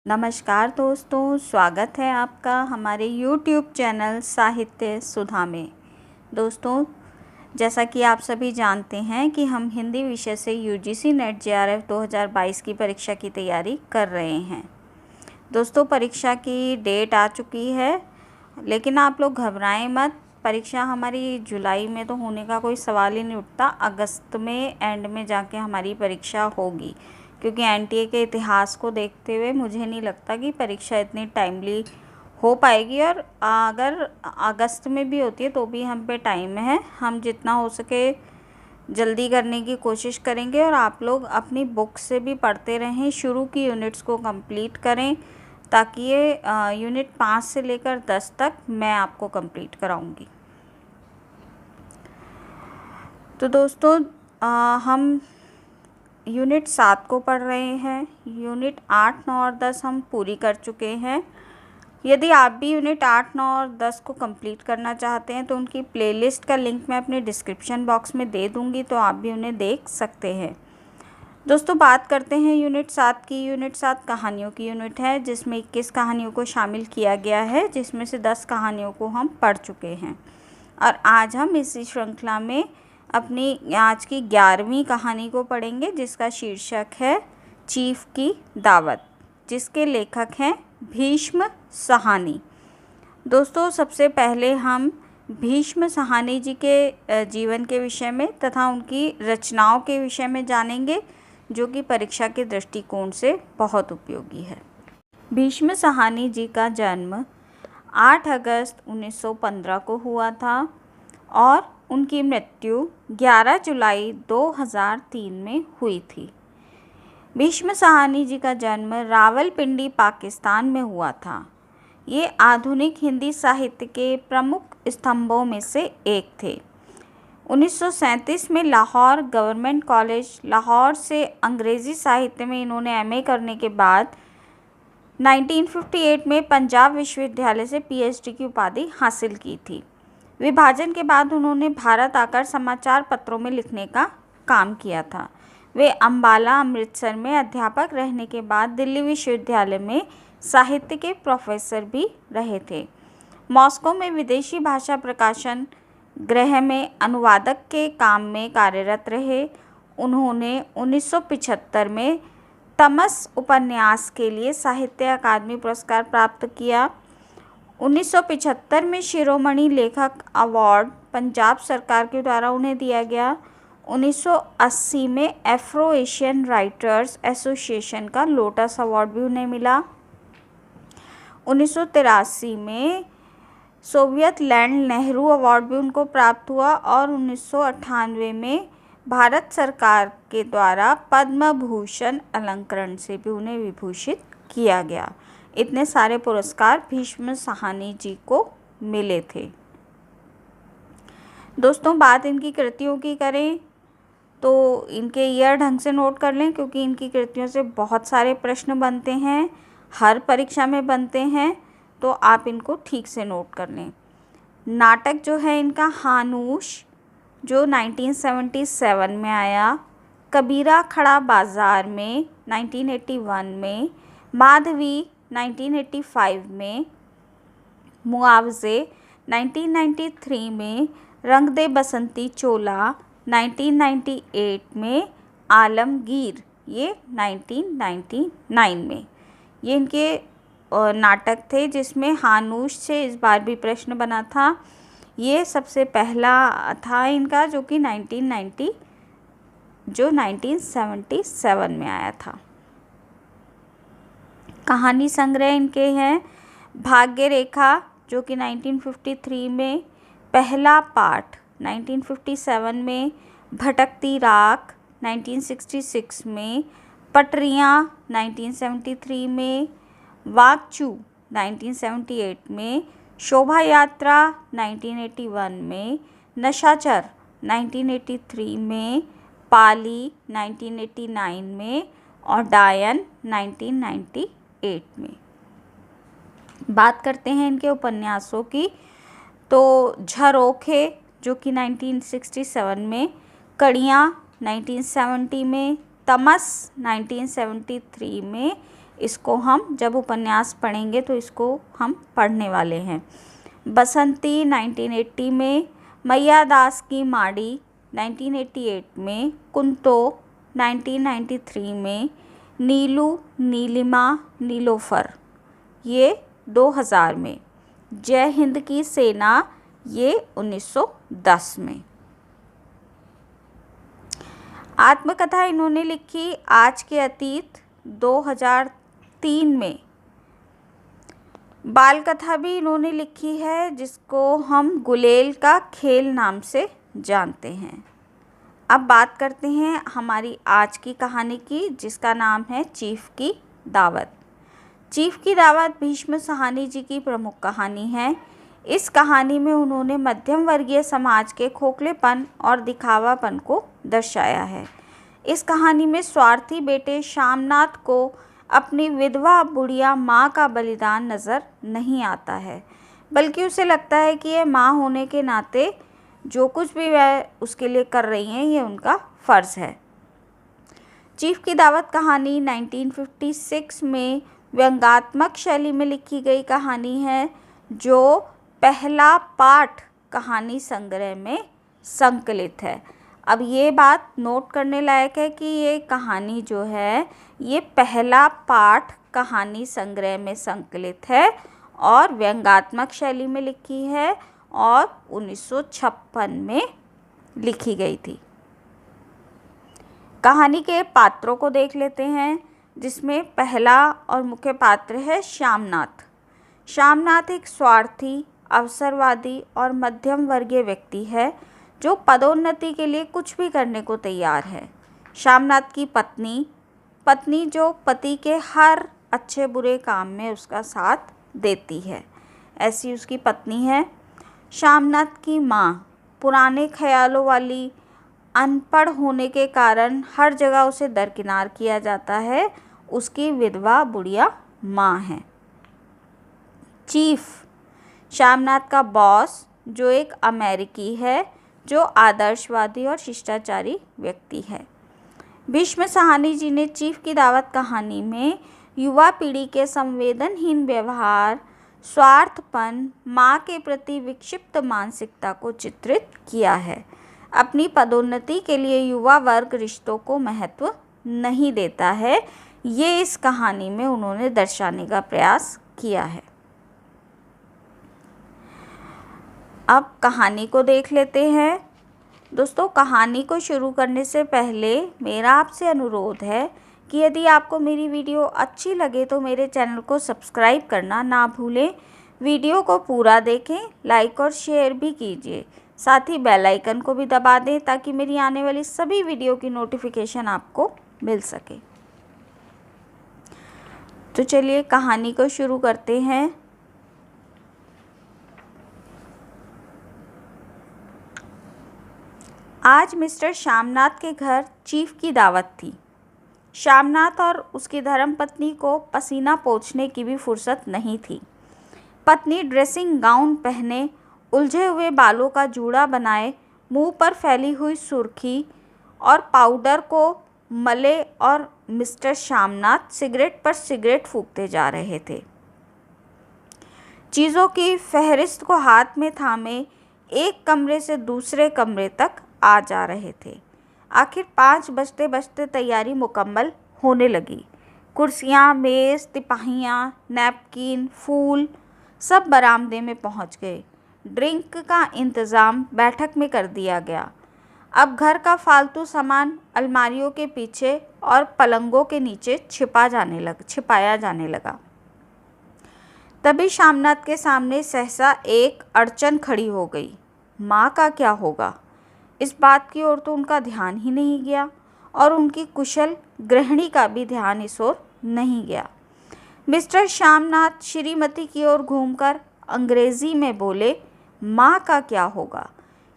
नमस्कार दोस्तों, स्वागत है आपका हमारे YouTube चैनल साहित्य सुधा में। दोस्तों, जैसा कि आप सभी जानते हैं कि हम हिंदी विषय से UGC नेट JRF 2022 की परीक्षा की तैयारी कर रहे हैं। दोस्तों, परीक्षा की डेट आ चुकी है, लेकिन आप लोग घबराएं मत। परीक्षा हमारी जुलाई में तो होने का कोई सवाल ही नहीं उठता। अगस्त में एंड में जाके हमारी परीक्षा होगी, क्योंकि NTA के इतिहास को देखते हुए मुझे नहीं लगता कि परीक्षा इतनी टाइमली हो पाएगी। और अगर अगस्त में भी होती है तो भी हम पे टाइम है। हम जितना हो सके जल्दी करने की कोशिश करेंगे और आप लोग अपनी बुक से भी पढ़ते रहें, शुरू की यूनिट्स को कंप्लीट करें, ताकि ये यूनिट 5 से लेकर 10 तक मैं आपको कंप्लीट कराऊंगी। तो दोस्तों, हम यूनिट 7 को पढ़ रहे हैं। यूनिट 8, 9 और 10 हम पूरी कर चुके हैं। यदि आप भी यूनिट 8, 9 और 10 को कंप्लीट करना चाहते हैं तो उनकी प्लेलिस्ट का लिंक मैं अपने डिस्क्रिप्शन बॉक्स में दे दूंगी, तो आप भी उन्हें देख सकते हैं। दोस्तों, बात करते हैं यूनिट 7 की। यूनिट 7 कहानियों की यूनिट है, जिसमें 21 कहानियों को शामिल किया गया है, जिसमें से 10 कहानियों को हम पढ़ चुके हैं। और आज हम इसी श्रृंखला में अपनी आज की 11वीं कहानी को पढ़ेंगे, जिसका शीर्षक है चीफ की दावत, जिसके लेखक हैं भीष्म साहनी। दोस्तों, सबसे पहले हम भीष्म साहनी जी के जीवन के विषय में तथा उनकी रचनाओं के विषय में जानेंगे, जो कि परीक्षा के दृष्टिकोण से बहुत उपयोगी है। भीष्म साहनी जी का जन्म 8 अगस्त 1915 को हुआ था और उनकी मृत्यु 11 जुलाई 2003 में हुई थी। भीष्म साहनी जी का जन्म रावलपिंडी, पाकिस्तान में हुआ था। ये आधुनिक हिंदी साहित्य के प्रमुख स्तंभों में से एक थे। 1937 में लाहौर गवर्नमेंट कॉलेज लाहौर से अंग्रेज़ी साहित्य में इन्होंने MA करने के बाद 1958 में पंजाब विश्वविद्यालय से PhD की उपाधि हासिल की थी। विभाजन के बाद उन्होंने भारत आकर समाचार पत्रों में लिखने का काम किया था। वे अम्बाला, अमृतसर में अध्यापक रहने के बाद दिल्ली विश्वविद्यालय में साहित्य के प्रोफेसर भी रहे थे। मॉस्को में विदेशी भाषा प्रकाशन गृह में अनुवादक के काम में कार्यरत रहे। उन्होंने 1975 में तमस उपन्यास के लिए साहित्य अकादमी पुरस्कार प्राप्त किया। 1975 में शिरोमणि लेखक अवार्ड पंजाब सरकार के द्वारा उन्हें दिया गया। 1980 में एफ्रो एशियन राइटर्स एसोसिएशन का लोटस अवार्ड भी उन्हें मिला। 1983 में सोवियत लैंड नेहरू अवार्ड भी उनको प्राप्त हुआ और 1998 में भारत सरकार के द्वारा पद्म भूषण अलंकरण से भी उन्हें विभूषित किया गया। इतने सारे पुरस्कार भीष्म साहनी जी को मिले थे। दोस्तों, बात इनकी कृतियों की करें तो इनके ईयर ढंग से नोट कर लें, क्योंकि इनकी कृतियों से बहुत सारे प्रश्न बनते हैं, हर परीक्षा में बनते हैं, तो आप इनको ठीक से नोट कर लें। नाटक जो है इनका हानूश, जो 1977 में आया। कबीरा खड़ा बाज़ार में 1981 में। माधवी 1985 में। मुआवजे 1993 में। रंग दे बसंती चोला 1998 में। आलमगीर ये 1999 में। ये इनके नाटक थे, जिसमें हानूश से इस बार भी प्रश्न बना था। ये सबसे पहला था इनका, जो कि 1977 में आया था। कहानी संग्रह इनके हैं भाग्य रेखा, जो कि 1953 में। पहला पाठ 1957 में। भटकती राख 1966 में। पटरियाँ 1973 में। वाकचू 1978 में। शोभा यात्रा 1981 में। नशाचर 1983 में। पाली 1989 में और डायन 1998 में। बात करते हैं इनके उपन्यासों की, तो झरोखे जो कि 1967 में। कड़ियाँ 1970 में। तमस 1973 में। इसको हम जब उपन्यास पढ़ेंगे तो इसको हम पढ़ने वाले हैं। बसंती 1980 में, मैया दास की माड़ी 1988 में, कुंतो 1993 में, नीलू, नीलिमा, नीलोफर ये 2000 में, जय हिंद की सेना ये 1910 में। आत्मकथा इन्होंने लिखी आज के अतीत 2003 में। बाल कथा भी इन्होंने लिखी है जिसको हम गुलेल का खेल नाम से जानते हैं। अब बात करते हैं हमारी आज की कहानी की, जिसका नाम है चीफ की दावत। चीफ की दावत भीष्म साहनी जी की प्रमुख कहानी है। इस कहानी में उन्होंने मध्यम वर्गीय समाज के खोखलेपन और दिखावापन को दर्शाया है। इस कहानी में स्वार्थी बेटे श्यामनाथ को अपनी विधवा बुढ़िया माँ का बलिदान नज़र नहीं आता है, बल्कि उसे लगता है कि यह माँ होने के नाते जो कुछ भी वह उसके लिए कर रही हैं ये उनका फ़र्ज़ है। चीफ की दावत कहानी 1956 में व्यंग्यात्मक शैली में लिखी गई कहानी है, जो पहला पाठ कहानी संग्रह में संकलित है। अब ये बात नोट करने लायक है कि ये कहानी जो है ये पहला पाठ कहानी संग्रह में संकलित है और व्यंग्यात्मक शैली में लिखी है और 1956 में लिखी गई थी। कहानी के पात्रों को देख लेते हैं, जिसमें पहला और मुख्य पात्र है श्यामनाथ। श्यामनाथ एक स्वार्थी, अवसरवादी और मध्यम वर्गीय व्यक्ति है जो पदोन्नति के लिए कुछ भी करने को तैयार है। श्यामनाथ की पत्नी जो पति के हर अच्छे बुरे काम में उसका साथ देती है, ऐसी उसकी पत्नी है। श्यामनाथ की माँ पुराने ख्यालों वाली, अनपढ़ होने के कारण हर जगह उसे दरकिनार किया जाता है, उसकी विधवा बुढ़िया माँ है। चीफ श्यामनाथ का बॉस जो एक अमेरिकी है, जो आदर्शवादी और शिष्टाचारी व्यक्ति है। भीष्म साहनी जी ने चीफ की दावत कहानी में युवा पीढ़ी के संवेदनहीन व्यवहार, स्वार्थपन, माँ के प्रति विक्षिप्त मानसिकता को चित्रित किया है। अपनी पदोन्नति के लिए युवा वर्ग रिश्तों को महत्व नहीं देता है, ये इस कहानी में उन्होंने दर्शाने का प्रयास किया है। अब कहानी को देख लेते हैं। दोस्तों, कहानी को शुरू करने से पहले मेरा आपसे अनुरोध है कि यदि आपको मेरी वीडियो अच्छी लगे तो मेरे चैनल को सब्सक्राइब करना ना भूलें। वीडियो को पूरा देखें, लाइक और शेयर भी कीजिए। साथ ही बेल आइकन को भी दबा दें ताकि मेरी आने वाली सभी वीडियो की नोटिफिकेशन आपको मिल सके। तो चलिए कहानी को शुरू करते हैं। आज मिस्टर श्यामनाथ के घर चीफ की दावत थी। श्यामनाथ और उसकी धर्मपत्नी को पसीना पोंछने की भी फुर्सत नहीं थी। पत्नी ड्रेसिंग गाउन पहने, उलझे हुए बालों का जूड़ा बनाए, मुंह पर फैली हुई सुर्खी और पाउडर को मले और मिस्टर श्यामनाथ सिगरेट पर सिगरेट फूंकते जा रहे थे। चीज़ों की फहरिस्त को हाथ में थामे एक कमरे से दूसरे कमरे तक आ जा रहे थे। आखिर 5 बजते बजते तैयारी मुकम्मल होने लगी। कुर्सियाँ, मेज़, तिपाहियाँ, नैपकिन, फूल सब बरामदे में पहुँच गए। ड्रिंक का इंतज़ाम बैठक में कर दिया गया। अब घर का फालतू सामान अलमारियों के पीछे और पलंगों के नीचे छिपाया जाने लगा। तभी श्यामनाथ के सामने सहसा एक अड़चन खड़ी हो गई। माँ का क्या होगा? इस बात की ओर तो उनका ध्यान ही नहीं गया और उनकी कुशल गृहिणी का भी ध्यान इस ओर नहीं गया। मिस्टर श्यामनाथ श्रीमती की ओर घूमकर अंग्रेजी में बोले, माँ का क्या होगा?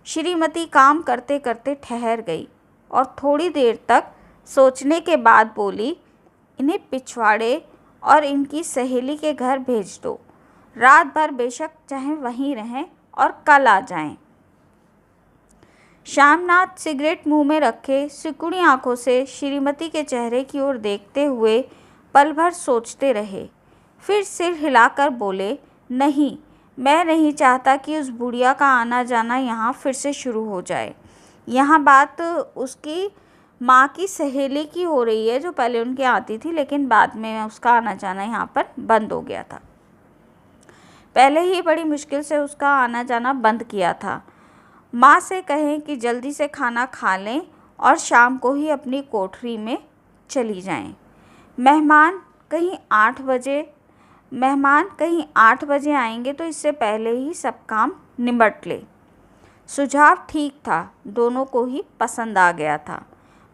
श्रीमती काम करते करते ठहर गई और थोड़ी देर तक सोचने के बाद बोली, इन्हें पिछवाड़े और इनकी सहेली के घर भेज दो। रात भर बेशक चाहे वहीं रहें और कल आ जाएं। श्यामनाथ सिगरेट मुंह में रखे सिकुड़ी आंखों से श्रीमती के चेहरे की ओर देखते हुए पल भर सोचते रहे, फिर सिर हिलाकर बोले, नहीं, मैं नहीं चाहता कि उस बुढ़िया का आना जाना यहाँ फिर से शुरू हो जाए। यहाँ बात उसकी माँ की सहेली की हो रही है जो पहले उनके आती थी, लेकिन बाद में उसका आना जाना यहाँ पर बंद हो गया था। पहले ही बड़ी मुश्किल से उसका आना जाना बंद किया था। माँ से कहें कि जल्दी से खाना खा लें और शाम को ही अपनी कोठरी में चली जाएं। मेहमान कहीं 8 बजे आएंगे तो इससे पहले ही सब काम निपट ले। सुझाव ठीक था, दोनों को ही पसंद आ गया था।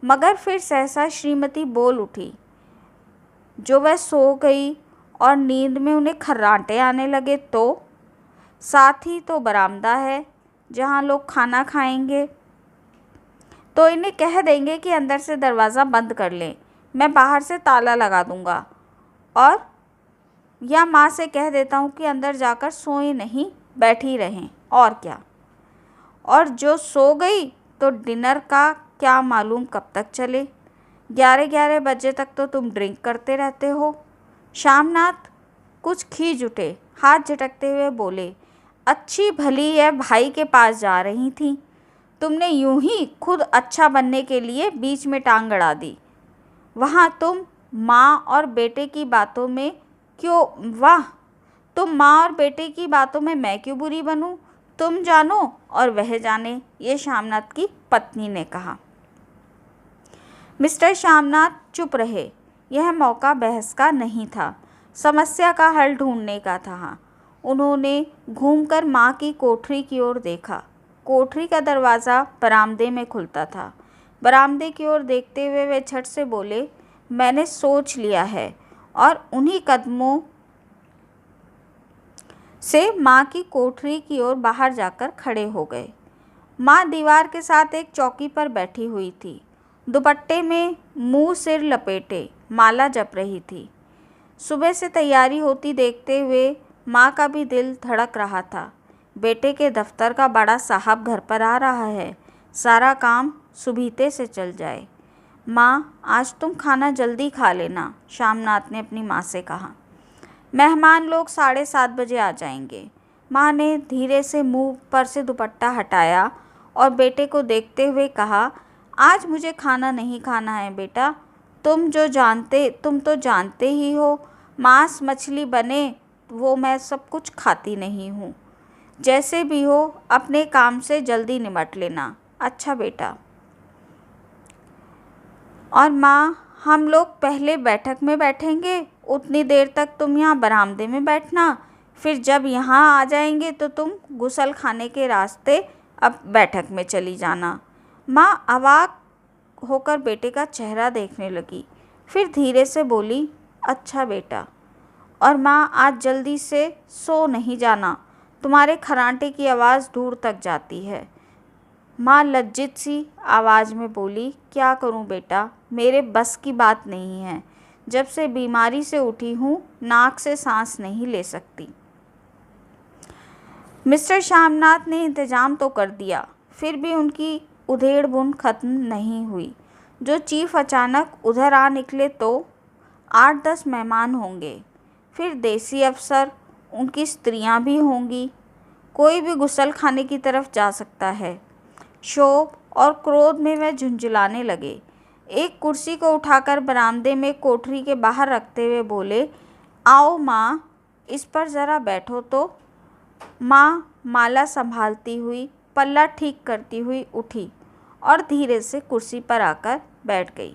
मगर फिर सहसा श्रीमती बोल उठी, जो वह सो गई और नींद में उन्हें खर्राटे आने लगे तो? साथ ही तो बरामदा है जहाँ लोग खाना खाएंगे, तो इन्हें कह देंगे कि अंदर से दरवाज़ा बंद कर लें, मैं बाहर से ताला लगा दूँगा, और या माँ से कह देता हूँ कि अंदर जाकर सोए नहीं, बैठी रहें, और क्या। और जो सो गई तो डिनर का क्या मालूम कब तक चले, 11 बजे तक तो तुम ड्रिंक करते रहते हो। श्यामनाथ कुछ खींच उठे, हाथ झटकते हुए बोले, अच्छी भली है भाई के पास जा रही थी, तुमने यूं ही खुद अच्छा बनने के लिए बीच में टांग अड़ा दी। वहाँ तुम माँ और बेटे की बातों में मैं क्यों बुरी बनूं? तुम जानो और वह जाने, ये श्यामनाथ की पत्नी ने कहा। मिस्टर श्यामनाथ चुप रहे। यह मौका बहस का नहीं था, समस्या का हल ढूंढने का था। उन्होंने घूमकर माँ की कोठरी की ओर देखा। कोठरी का दरवाज़ा बरामदे में खुलता था। बरामदे की ओर देखते हुए वे झट से बोले, मैंने सोच लिया है, और उन्हीं कदमों से माँ की कोठरी की ओर बाहर जाकर खड़े हो गए। माँ दीवार के साथ एक चौकी पर बैठी हुई थी। दुपट्टे में मुंह सिर लपेटे माला जप रही थी। सुबह से तैयारी होती देखते हुए माँ का भी दिल धड़क रहा था। बेटे के दफ्तर का बड़ा साहब घर पर आ रहा है, सारा काम सुबीते से चल जाए। माँ, आज तुम खाना जल्दी खा लेना, श्यामनाथ ने अपनी माँ से कहा। मेहमान लोग 7:30 बजे आ जाएंगे। माँ ने धीरे से मुंह पर से दुपट्टा हटाया और बेटे को देखते हुए कहा, आज मुझे खाना नहीं खाना है बेटा, तुम तो जानते ही हो, मांस मछली बने वो मैं सब कुछ खाती नहीं हूँ। जैसे भी हो अपने काम से जल्दी निपट लेना, अच्छा बेटा। और माँ, हम लोग पहले बैठक में बैठेंगे, उतनी देर तक तुम यहाँ बरामदे में बैठना, फिर जब यहाँ आ जाएंगे तो तुम गुसल खाने के रास्ते अब बैठक में चली जाना। माँ अवाक होकर बेटे का चेहरा देखने लगी, फिर धीरे से बोली, अच्छा बेटा। और माँ, आज जल्दी से सो नहीं जाना, तुम्हारे खर्राटे की आवाज़ दूर तक जाती है। माँ लज्जित सी आवाज़ में बोली, क्या करूँ बेटा, मेरे बस की बात नहीं है, जब से बीमारी से उठी हूँ नाक से सांस नहीं ले सकती। मिस्टर श्यामनाथ ने इंतज़ाम तो कर दिया, फिर भी उनकी उधेड़ बुन खत्म नहीं हुई। जो चीफ अचानक उधर आ निकले तो 8-10 मेहमान होंगे, फिर देसी अफसर, उनकी स्त्रियां भी होंगी। कोई भी गुसल खाने की तरफ जा सकता है। शोभ और क्रोध में वह झुंझुलाने लगे। एक कुर्सी को उठाकर बरामदे में कोठरी के बाहर रखते हुए बोले, आओ माँ, इस पर ज़रा बैठो तो। माँ माला संभालती हुई, पल्ला ठीक करती हुई उठी और धीरे से कुर्सी पर आकर बैठ गई।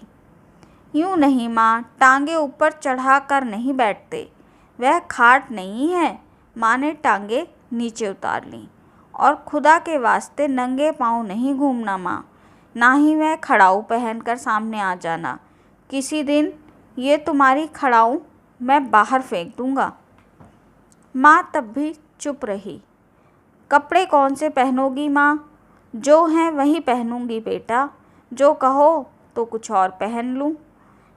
यूँ नहीं माँ, टांगे ऊपर चढ़ा कर नहीं बैठते, वह खाट नहीं है। माँ ने टांगे नीचे उतार लीं। और खुदा के वास्ते नंगे पाँव नहीं घूमना माँ, ना ही वह खड़ाऊ पहनकर सामने आ जाना। किसी दिन ये तुम्हारी खड़ाऊ मैं बाहर फेंक दूँगा। माँ तब भी चुप रही। कपड़े कौन से पहनोगी माँ? जो हैं वही पहनूंगी बेटा, जो कहो तो कुछ और पहन लूँ।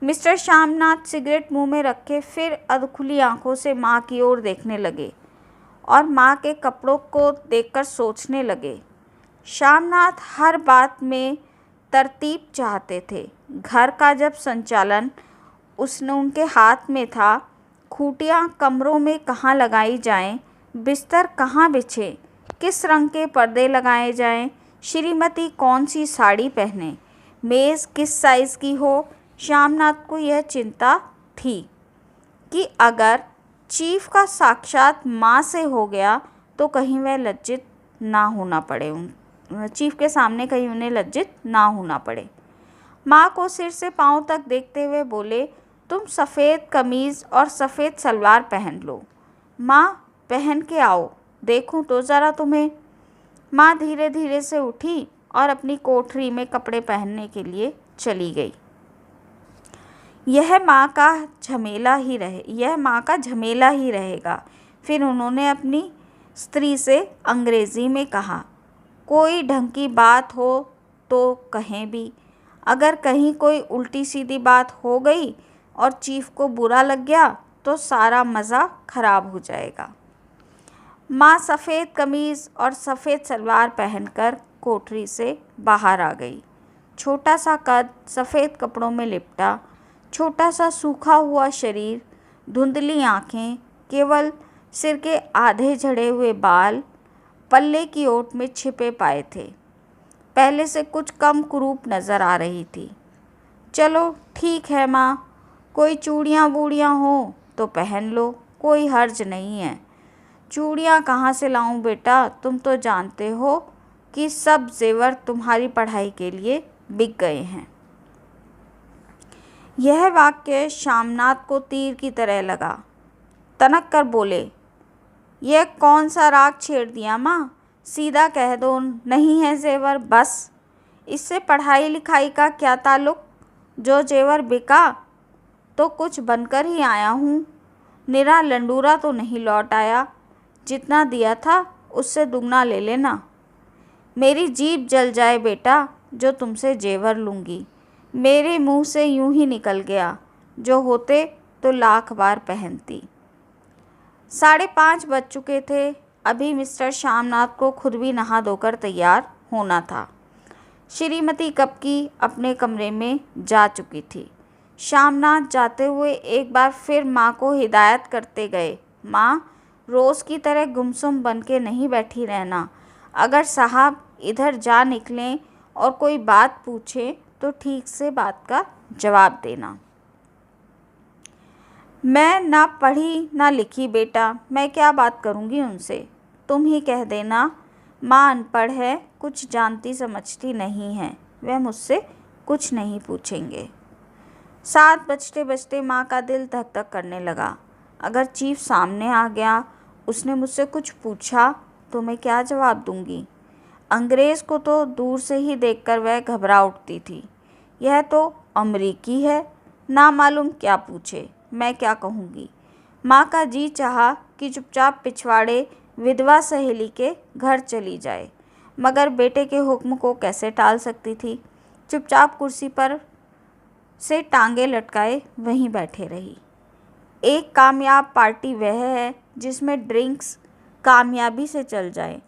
मिस्टर श्यामनाथ सिगरेट मुंह में रखे फिर अधखुली आंखों से माँ की ओर देखने लगे और माँ के कपड़ों को देखकर सोचने लगे। श्यामनाथ हर बात में तरतीब चाहते थे। घर का जब संचालन उसने उनके हाथ में था। खूंटियाँ कमरों में कहाँ लगाई जाएं, बिस्तर कहाँ बिछे, किस रंग के पर्दे लगाए जाएं, श्रीमती कौन सी साड़ी पहने, मेज़ किस साइज़ की हो। श्यामनाथ को यह चिंता थी कि अगर चीफ का साक्षात माँ से हो गया तो कहीं वह लज्जित ना होना पड़े, चीफ के सामने कहीं उन्हें लज्जित ना होना पड़े। माँ को सिर से पाँव तक देखते हुए बोले, तुम सफ़ेद कमीज़ और सफ़ेद सलवार पहन लो। माँ, पहन के आओ, देखूं तो ज़रा तुम्हें। माँ धीरे धीरे से उठी और अपनी कोठरी में कपड़े पहनने के लिए चली गई। यह माँ का झमेला ही रहेगा। फिर उन्होंने अपनी स्त्री से अंग्रेज़ी में कहा, कोई ढंग की बात हो तो कहें भी। अगर कहीं कोई उल्टी सीधी बात हो गई और चीफ को बुरा लग गया तो सारा मज़ा ख़राब हो जाएगा। माँ सफ़ेद कमीज़ और सफ़ेद सलवार पहनकर कोठरी से बाहर आ गई। छोटा सा कद, सफ़ेद कपड़ों में लिपटा, छोटा सा सूखा हुआ शरीर, धुंधली आँखें, केवल सिर के आधे झड़े हुए बाल पल्ले की ओट में छिपे पाए थे। पहले से कुछ कम कुरूप नज़र आ रही थी। चलो ठीक है माँ, कोई चूड़ियाँ वूड़ियाँ हो तो पहन लो, कोई हर्ज नहीं है। चूड़ियाँ कहाँ से लाऊं बेटा, तुम तो जानते हो कि सब जेवर तुम्हारी पढ़ाई के लिए बिक गए हैं। यह वाक्य श्यामनाथ को तीर की तरह लगा। तनक कर बोले, यह कौन सा राग छेड़ दिया माँ, सीधा कह दो नहीं है जेवर, बस। इससे पढ़ाई लिखाई का क्या ताल्लुक, जो जेवर बिका तो कुछ बनकर ही आया हूँ, निरा लंडूरा तो नहीं लौट आया। जितना दिया था उससे दुगना ले लेना। मेरी जीभ जल जाए बेटा जो तुमसे जेवर लूँगी, मेरे मुंह से यूं ही निकल गया, जो होते तो लाख बार पहनती। 5:30 बज चुके थे। अभी मिस्टर श्यामनाथ को खुद भी नहा धोकर तैयार होना था। श्रीमती कब की अपने कमरे में जा चुकी थी। श्यामनाथ जाते हुए एक बार फिर माँ को हिदायत करते गए, माँ, रोज़ की तरह गुमसुम बन के नहीं बैठी रहना। अगर साहब इधर जा निकलें और कोई बात पूछे तो ठीक से बात का जवाब देना। मैं ना पढ़ी ना लिखी बेटा, मैं क्या बात करूँगी उनसे। तुम ही कह देना, माँ अनपढ़ है, कुछ जानती समझती नहीं है, वह मुझसे कुछ नहीं पूछेंगे। 7 बजते बजते माँ का दिल धक धक करने लगा। अगर चीफ सामने आ गया, उसने मुझसे कुछ पूछा तो मैं क्या जवाब दूंगी। अंग्रेज़ को तो दूर से ही देखकर वह घबरा उठती थी। यह तो अमरीकी है, ना मालूम क्या पूछे, मैं क्या कहूँगी। माँ का जी चाहा कि चुपचाप पिछवाड़े विधवा सहेली के घर चली जाए, मगर बेटे के हुक्म को कैसे टाल सकती थी। चुपचाप कुर्सी पर से टांगे लटकाए वहीं बैठे रही। एक कामयाब पार्टी वह है जिसमें ड्रिंक्स कामयाबी से चल जाए।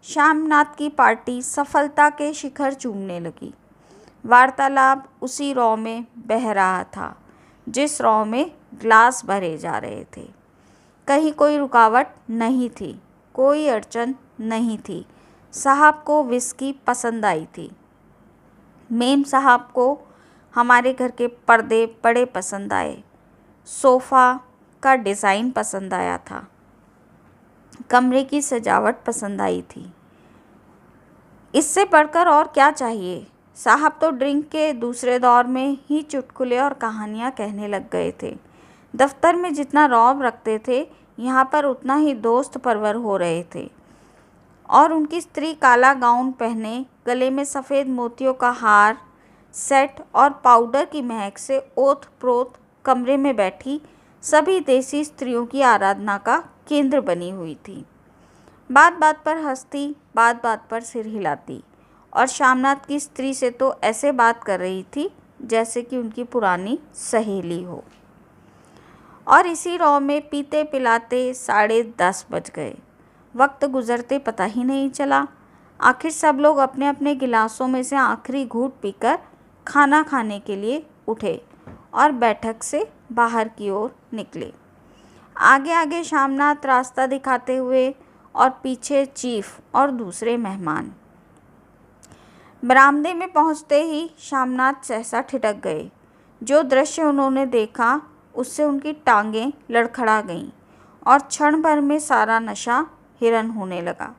श्यामनाथ की पार्टी सफलता के शिखर चूमने लगी। वार्तालाप उसी रॉ में बह रहा था जिस रॉ में ग्लास भरे जा रहे थे। कहीं कोई रुकावट नहीं थी, कोई अड़चन नहीं थी। साहब को विस्की पसंद आई थी। मेम साहब को हमारे घर के पर्दे बड़े पसंद आए। सोफ़ा का डिज़ाइन पसंद आया था। कमरे की सजावट पसंद आई थी। इससे बढ़कर और क्या चाहिए। साहब तो ड्रिंक के दूसरे दौर में ही चुटकुले और कहानियाँ कहने लग गए थे। दफ्तर में जितना रौब रखते थे, यहाँ पर उतना ही दोस्त परवर हो रहे थे। और उनकी स्त्री काला गाउन पहने, गले में सफ़ेद मोतियों का हार, सेट और पाउडर की महक से ओत प्रोत कमरे में बैठी सभी देसी स्त्रियों की आराधना का केंद्र बनी हुई थी। बात बात पर हंसती, बात बात पर सिर हिलाती, और श्यामनाथ की स्त्री से तो ऐसे बात कर रही थी जैसे कि उनकी पुरानी सहेली हो। और इसी रौ में पीते पिलाते 10:30 बज गए। वक्त गुजरते पता ही नहीं चला। आखिर सब लोग अपने अपने गिलासों में से आखिरी घूंट पीकर खाना खाने के लिए उठे और बैठक से बाहर की ओर निकले। आगे आगे शामनाथ रास्ता दिखाते हुए और पीछे चीफ और दूसरे मेहमान। बरामदे में पहुंचते ही शामनाथ सहसा ठिठक गए। जो दृश्य उन्होंने देखा उससे उनकी टांगें लड़खड़ा गईं और क्षण भर में सारा नशा हिरन होने लगा।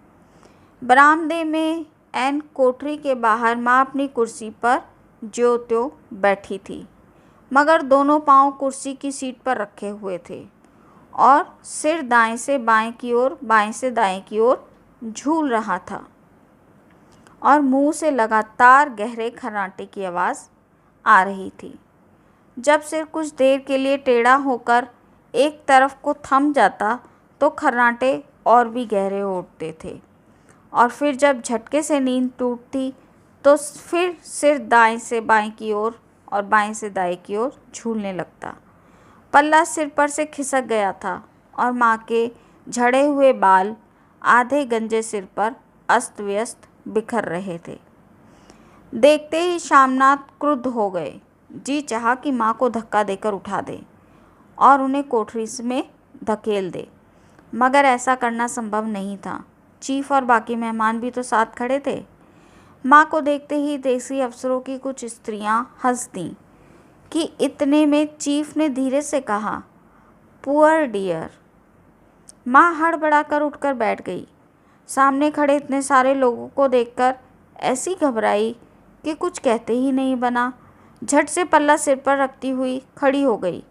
बरामदे में एन कोठरी के बाहर माँ अपनी कुर्सी पर ज्यों त्यों बैठी थी, मगर दोनों पांव कुर्सी की सीट पर रखे हुए थे और सिर दाएं से बाएं की ओर, बाएं से दाएं की ओर झूल रहा था और मुंह से लगातार गहरे खर्राटे की आवाज़ आ रही थी। जब सिर कुछ देर के लिए टेढ़ा होकर एक तरफ को थम जाता तो खर्राटे और भी गहरे उठते थे और फिर जब झटके से नींद टूटती तो फिर सिर दाएं से बाएं की ओर और बाएं से दाएं की ओर झूलने लगता। पल्ला सिर पर से खिसक गया था और माँ के झड़े हुए बाल आधे गंजे सिर पर अस्त व्यस्त बिखर रहे थे। देखते ही शामनाथ क्रुद्ध हो गए। जी चाहा कि माँ को धक्का देकर उठा दे और उन्हें कोठरी में धकेल दे, मगर ऐसा करना संभव नहीं था। चीफ और बाकी मेहमान भी तो साथ खड़े थे। माँ को देखते ही देसी अफसरों की कुछ स्त्रियां हंस दीं कि इतने में चीफ ने धीरे से कहा, पुअर डियर। माँ हड़बड़ाकर उठकर बैठ गई। सामने खड़े इतने सारे लोगों को देखकर ऐसी घबराई कि कुछ कहते ही नहीं बना। झट से पल्ला सिर पर रखती हुई खड़ी हो गई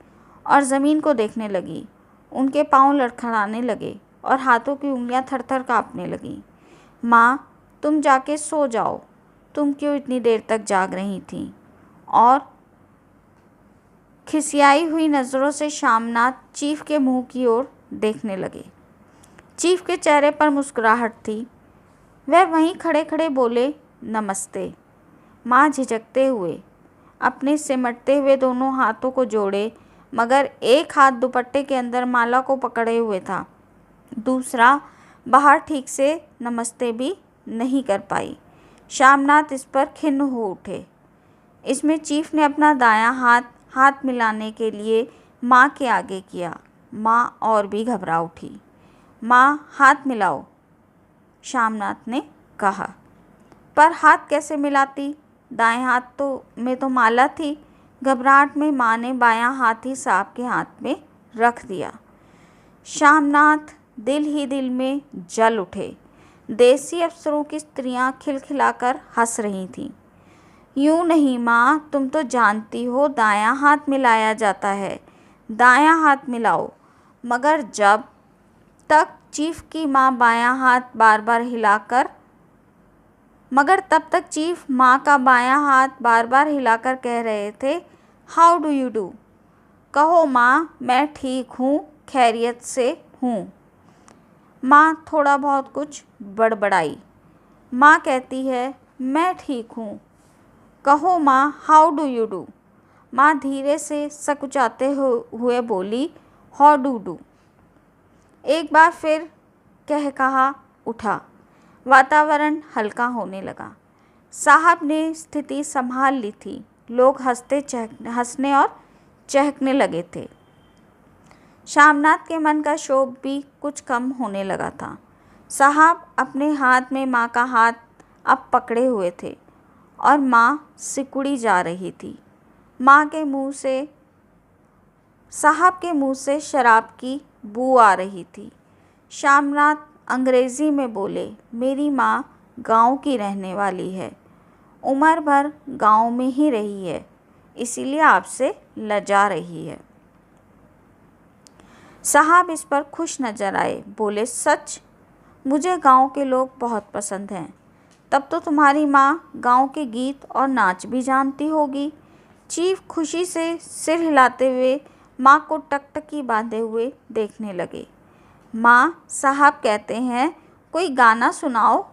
और ज़मीन को देखने लगी। उनके पांव लड़खड़ाने लगे और हाथों की उंगलियां थरथर कांपने लगीं। माँ, तुम जाके सो जाओ, तुम क्यों इतनी देर तक जाग रही थीं? और खिसियाई हुई नज़रों से शामनाथ चीफ के मुंह की ओर देखने लगे। चीफ के चेहरे पर मुस्कुराहट थी। वह वहीं खड़े खड़े बोले, नमस्ते। माँ झिझकते हुए अपने सिमटते हुए दोनों हाथों को जोड़े, मगर एक हाथ दुपट्टे के अंदर माला को पकड़े हुए था, दूसरा बाहर ठीक से नमस्ते भी नहीं कर पाई। शामनाथ इस पर खिन्न हो उठे। इसमें चीफ ने अपना दायां हाथ मिलाने के लिए माँ के आगे किया। माँ और भी घबरा उठी। माँ, हाथ मिलाओ, शामनाथ ने कहा। पर हाथ कैसे मिलाती? दाएं हाथ में तो माला थी। घबराहट में माँ ने बायां हाथ ही साहब के हाथ में रख दिया। शामनाथ दिल ही दिल में जल उठे। देसी अफसरों की स्त्रियां खिलखिलाकर हंस रही थीं। यूँ नहीं माँ, तुम तो जानती हो दायां हाथ मिलाया जाता है, दायां हाथ मिलाओ। मगर जब तक चीफ की माँ बायां हाथ बार बार हिलाकर मगर तब तक चीफ माँ का बायां हाथ बार बार हिलाकर कह रहे थे, हाउ डू यू डू? कहो माँ, मैं ठीक हूँ, खैरियत से हूँ। माँ थोड़ा बहुत कुछ बड़बड़ाई। माँ कहती है, मैं ठीक हूँ। कहो माँ, हाउ डू यू डू? माँ धीरे से सकुचाते हुए बोली, हाउ डू डू। एक बार फिर कहा उठा। वातावरण हल्का होने लगा। साहब ने स्थिति संभाल ली थी। लोग हंसने और चहकने लगे थे। शामनाथ के मन का क्षोभ भी कुछ कम होने लगा था। साहब अपने हाथ में माँ का हाथ अब पकड़े हुए थे और माँ सिकुड़ी जा रही थी। साहब के मुंह से शराब की बू आ रही थी। शामनाथ अंग्रेज़ी में बोले, मेरी माँ गांव की रहने वाली है, उम्र भर गांव में ही रही है, इसीलिए आपसे लजा रही है। साहब इस पर खुश नजर आए। बोले, सच? मुझे गांव के लोग बहुत पसंद हैं। तब तो तुम्हारी माँ गांव के गीत और नाच भी जानती होगी। चीफ खुशी से सिर हिलाते हुए माँ को टकटकी बांधे हुए देखने लगे। माँ, साहब कहते हैं कोई गाना सुनाओ,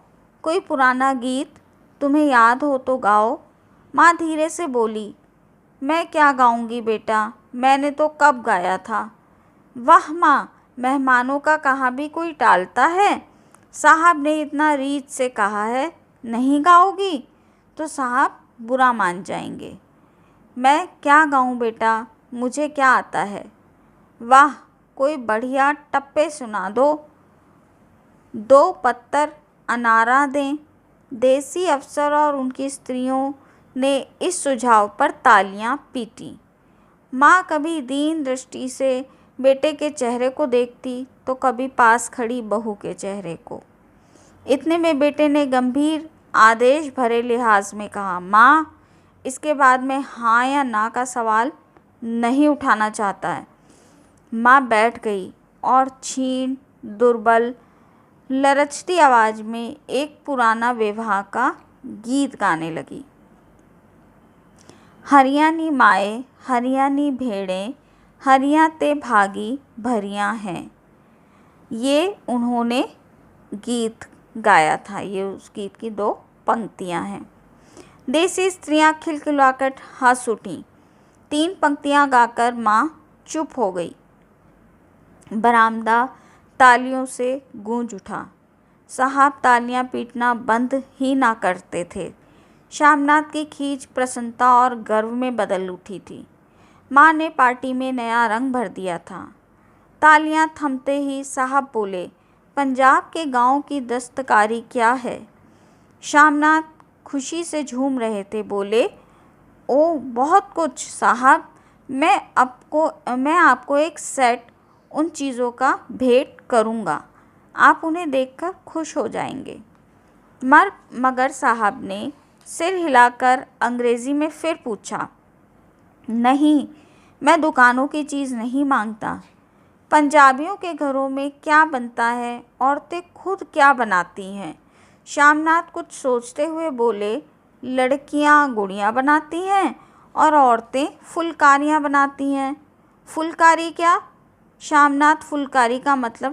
कोई पुराना गीत तुम्हें याद हो तो गाओ। माँ धीरे से बोली, मैं क्या गाऊंगी बेटा, मैंने तो कब गाया था। वाह माँ, मेहमानों का कहाँ भी कोई टालता है। साहब ने इतना रीझ से कहा है, नहीं गाओगी तो साहब बुरा मान जाएंगे। मैं क्या गाऊं बेटा, मुझे क्या आता है। वाह, कोई बढ़िया टप्पे सुना दो, 2 पत्तर अनारा दें। देसी अफसर और उनकी स्त्रियों ने इस सुझाव पर तालियां पीटीं। माँ कभी दीन दृष्टि से बेटे के चेहरे को देखती तो कभी पास खड़ी बहू के चेहरे को। इतने में बेटे ने गंभीर आदेश भरे लिहाज में कहा, माँ, इसके बाद में हाँ या ना का सवाल नहीं उठाना चाहता है। माँ बैठ गई और क्षीण, दुर्बल, लरचती आवाज़ में एक पुराना विवाह का गीत गाने लगी। हरियाणी माए, हरियाणी भेड़ें, हरियाँ ते भागी भरियाँ हैं। ये उन्होंने गीत गाया था। ये उस गीत की 2 पंक्तियाँ हैं। देसी स्त्रियाँ खिलखिलाकर हंस उठीं। 3 पंक्तियाँ गाकर माँ चुप हो गई। बरामदा तालियों से गूंज उठा। साहब तालियां पीटना बंद ही ना करते थे। श्यामनाथ की खींच प्रसन्नता और गर्व में बदल उठी थी। माँ ने पार्टी में नया रंग भर दिया था। तालियां थमते ही साहब बोले, पंजाब के गांव की दस्तकारी क्या है। श्यामनाथ खुशी से झूम रहे थे। बोले, ओ बहुत कुछ साहब, मैं आपको एक सेट उन चीज़ों का भेंट करूँगा, आप उन्हें देखकर खुश हो जाएंगे। मगर साहब ने सिर हिलाकर अंग्रेज़ी में फिर पूछा, नहीं, मैं दुकानों की चीज़ नहीं मांगता। पंजाबियों के घरों में क्या बनता है, औरतें खुद क्या बनाती हैं। श्यामनाथ कुछ सोचते हुए बोले, लड़कियां गुड़ियां बनाती हैं और औरतें फुलकारियां बनाती हैं। फुलकारी क्या? श्यामनाथ फुलकारी का मतलब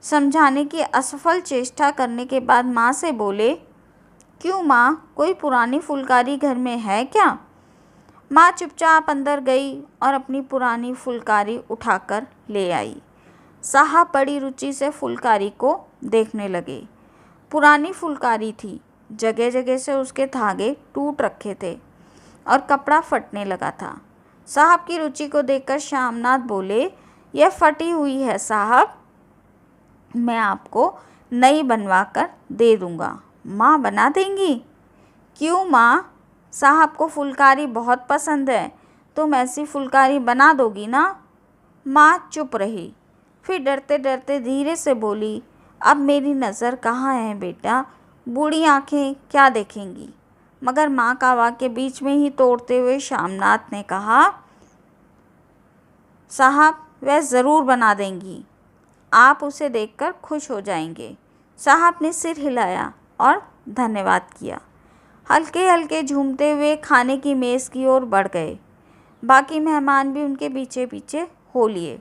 समझाने की असफल चेष्टा करने के बाद माँ से बोले, क्यों माँ, कोई पुरानी फुलकारी घर में है क्या? माँ चुपचाप अंदर गई और अपनी पुरानी फुलकारी उठाकर ले आई। साहब बड़ी रुचि से फुलकारी को देखने लगे। पुरानी फुलकारी थी, जगह जगह से उसके धागे टूट रखे थे और कपड़ा फटने लगा था। साहब की रुचि को देखकर श्यामनाथ बोले, यह फटी हुई है साहब, मैं आपको नई बनवा कर दे दूँगा। माँ बना देंगी? क्यों माँ, साहब को फुलकारी बहुत पसंद है, तुम ऐसी फुलकारी बना दोगी ना? माँ चुप रही, फिर डरते डरते धीरे से बोली, अब मेरी नज़र कहाँ है बेटा, बूढ़ी आंखें क्या देखेंगी। मगर माँ का वाक्य बीच में ही तोड़ते हुए श्यामनाथ ने कहा, साहब वह ज़रूर बना देंगी, आप उसे देखकर खुश हो जाएंगे। साहब ने सिर हिलाया और धन्यवाद किया। हल्के हल्के झूमते हुए खाने की मेज़ की ओर बढ़ गए। बाकी मेहमान भी उनके पीछे पीछे हो लिए।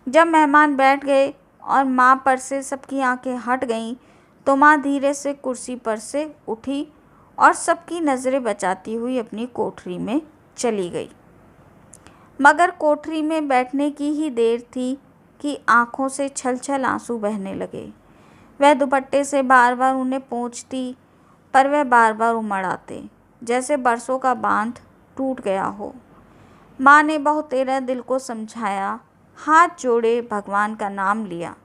जब मेहमान बैठ गए और माँ पर से सबकी आंखें हट गईं, तो माँ धीरे से कुर्सी पर से उठी और सबकी नज़रें बचाती हुई अपनी कोठरी में चली गई। मगर कोठरी में बैठने की ही देर थी कि आँखों से छल छल आंसू बहने लगे। वह दुपट्टे से बार बार उन्हें पोंछती, पर वह बार बार उमड़ आते, जैसे बरसों का बांध टूट गया हो। माँ ने बहुतेरा दिल को समझाया, हाथ जोड़े भगवान का नाम लिया,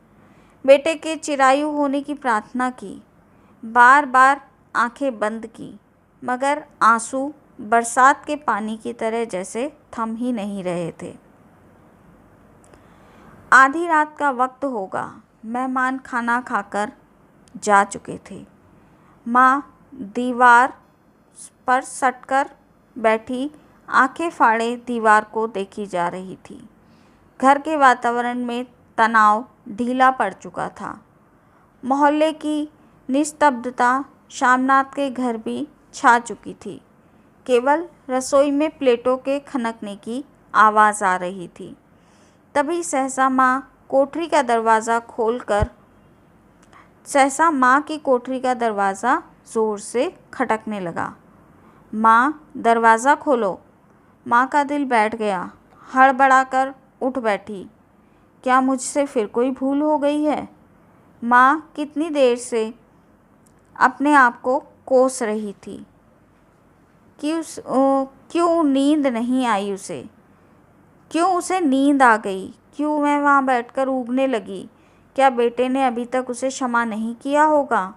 बेटे के चिरायु होने की प्रार्थना की, बार बार आंखें बंद की, मगर आंसू बरसात के पानी की तरह जैसे थम ही नहीं रहे थे। आधी रात का वक्त होगा। मेहमान खाना खाकर जा चुके थे। माँ दीवार पर सटकर बैठी आंखें फाड़े दीवार को देखी जा रही थी। घर के वातावरण में तनाव ढीला पड़ चुका था। मोहल्ले की निस्तब्धता श्यामनाथ के घर भी छा चुकी थी। केवल रसोई में प्लेटों के खनकने की आवाज़ आ रही थी। तभी सहसा माँ की कोठरी का दरवाज़ा ज़ोर से खटकने लगा। माँ, दरवाज़ा खोलो। माँ का दिल बैठ गया। हड़बड़ाकर उठ बैठी। क्या मुझसे फिर कोई भूल हो गई है? माँ कितनी देर से अपने आप को कोस रही थी। कि क्यों नींद नहीं आई उसे, क्यों उसे नींद आ गई, क्यों वह वहाँ बैठकर ऊबने लगी। क्या बेटे ने अभी तक उसे क्षमा नहीं किया होगा।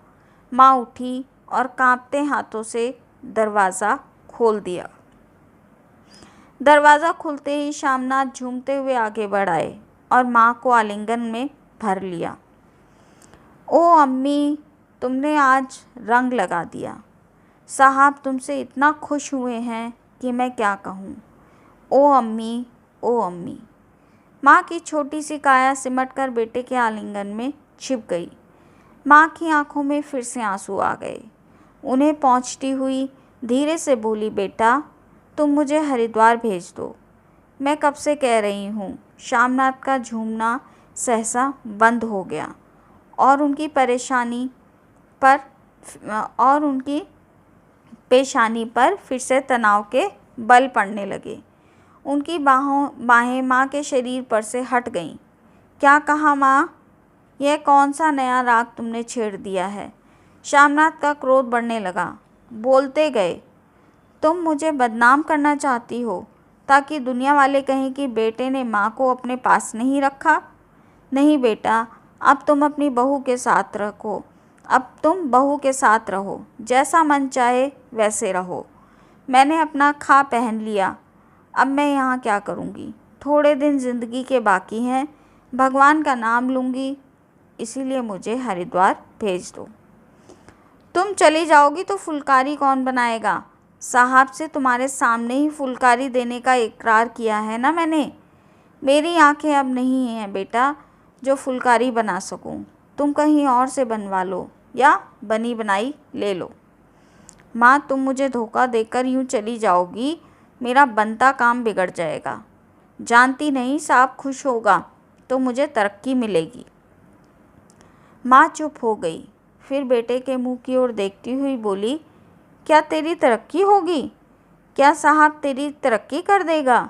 माँ उठी और कांपते हाथों से दरवाज़ा खोल दिया। दरवाज़ा खुलते ही श्यामनाथ झूमते हुए आगे बढ़ आए और माँ को आलिंगन में भर लिया। ओ अम्मी, तुमने आज रंग लगा दिया। साहब तुमसे इतना खुश हुए हैं कि मैं क्या कहूँ। ओ अम्मी, ओ अम्मी। माँ की छोटी सी काया सिमटकर बेटे के आलिंगन में छिप गई। माँ की आंखों में फिर से आंसू आ गए। उन्हें पहुँचती हुई धीरे से बोली, बेटा तुम मुझे हरिद्वार भेज दो। मैं कब से कह रही हूँ। श्यामनाथ का झूमना सहसा बंद हो गया और उनकी पेशानी पर फिर से तनाव के बल पड़ने लगे। उनकी बाहें माँ के शरीर पर से हट गईं। क्या कहा माँ? यह कौन सा नया राग तुमने छेड़ दिया है? श्यामनाथ का क्रोध बढ़ने लगा। बोलते गए, तुम मुझे बदनाम करना चाहती हो ताकि दुनिया वाले कहें कि बेटे ने माँ को अपने पास नहीं रखा। नहीं बेटा, अब तुम अपनी बहू के साथ रखो। अब तुम बहू के साथ रहो, जैसा मन चाहे वैसे रहो। मैंने अपना खा पहन लिया, अब मैं यहाँ क्या करूँगी। थोड़े दिन ज़िंदगी के बाकी हैं, भगवान का नाम लूँगी, इसीलिए मुझे हरिद्वार भेज दो। तुम चली जाओगी तो फुलकारी कौन बनाएगा? साहब से तुम्हारे सामने ही फुलकारी देने का इकरार किया है ना मैंने। मेरी आंखें अब नहीं हैं बेटा जो फुलकारी बना सकूं। तुम कहीं और से बनवा लो या बनी बनाई ले लो। माँ, तुम मुझे धोखा देकर यूँ चली जाओगी, मेरा बनता काम बिगड़ जाएगा। जानती नहीं, साहब खुश होगा तो मुझे तरक्की मिलेगी। माँ चुप हो गई, फिर बेटे के मुंह की ओर देखती हुई बोली, क्या तेरी तरक्की होगी? क्या साहब तेरी तरक्की कर देगा?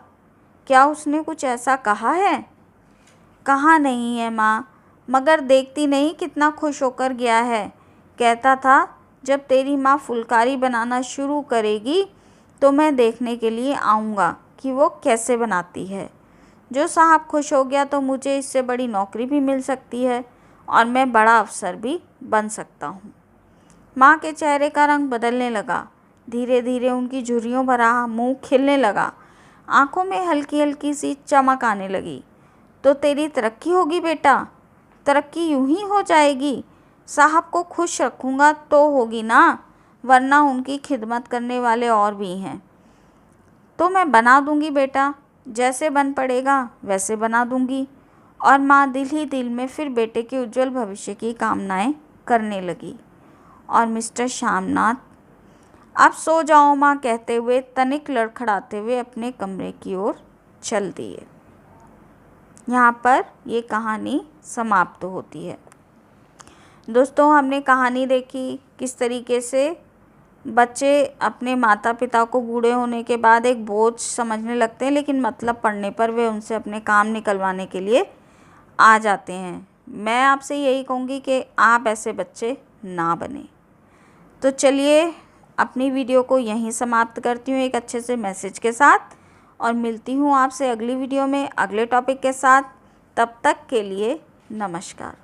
क्या उसने कुछ ऐसा कहा है? कहा नहीं है माँ, मगर देखती नहीं कितना खुश होकर गया है। कहता था जब तेरी माँ फुलकारी बनाना शुरू करेगी तो मैं देखने के लिए आऊँगा कि वो कैसे बनाती है। जो साहब खुश हो गया तो मुझे इससे बड़ी नौकरी भी मिल सकती है और मैं बड़ा अफसर भी बन सकता हूँ। माँ के चेहरे का रंग बदलने लगा। धीरे धीरे उनकी झुर्रियों भरा मुंह खिलने लगा। आंखों में हल्की हल्की सी चमक आने लगी। तो तेरी तरक्की होगी बेटा, तरक्की यूं ही हो जाएगी। साहब को खुश रखूँगा तो होगी ना, वरना उनकी खिदमत करने वाले और भी हैं। तो मैं बना दूँगी बेटा, जैसे बन पड़ेगा वैसे बना दूँगी। और माँ दिल ही दिल में फिर बेटे के उज्जवल भविष्य की कामनाएं करने लगी। और मिस्टर श्यामनाथ, अब सो जाओ माँ कहते हुए तनिक लड़खड़ाते हुए अपने कमरे की ओर चल दिए। यहाँ पर ये कहानी समाप्त होती है। दोस्तों, हमने कहानी देखी किस तरीके से बच्चे अपने माता पिता को बूढ़े होने के बाद एक बोझ समझने लगते हैं, लेकिन मतलब पड़ने पर वे उनसे अपने काम निकलवाने के लिए आ जाते हैं। मैं आपसे यही कहूँगी कि आप ऐसे बच्चे ना बने। तो चलिए अपनी वीडियो को यहीं समाप्त करती हूँ एक अच्छे से मैसेज के साथ, और मिलती हूँ आपसे अगली वीडियो में अगले टॉपिक के साथ। तब तक के लिए नमस्कार।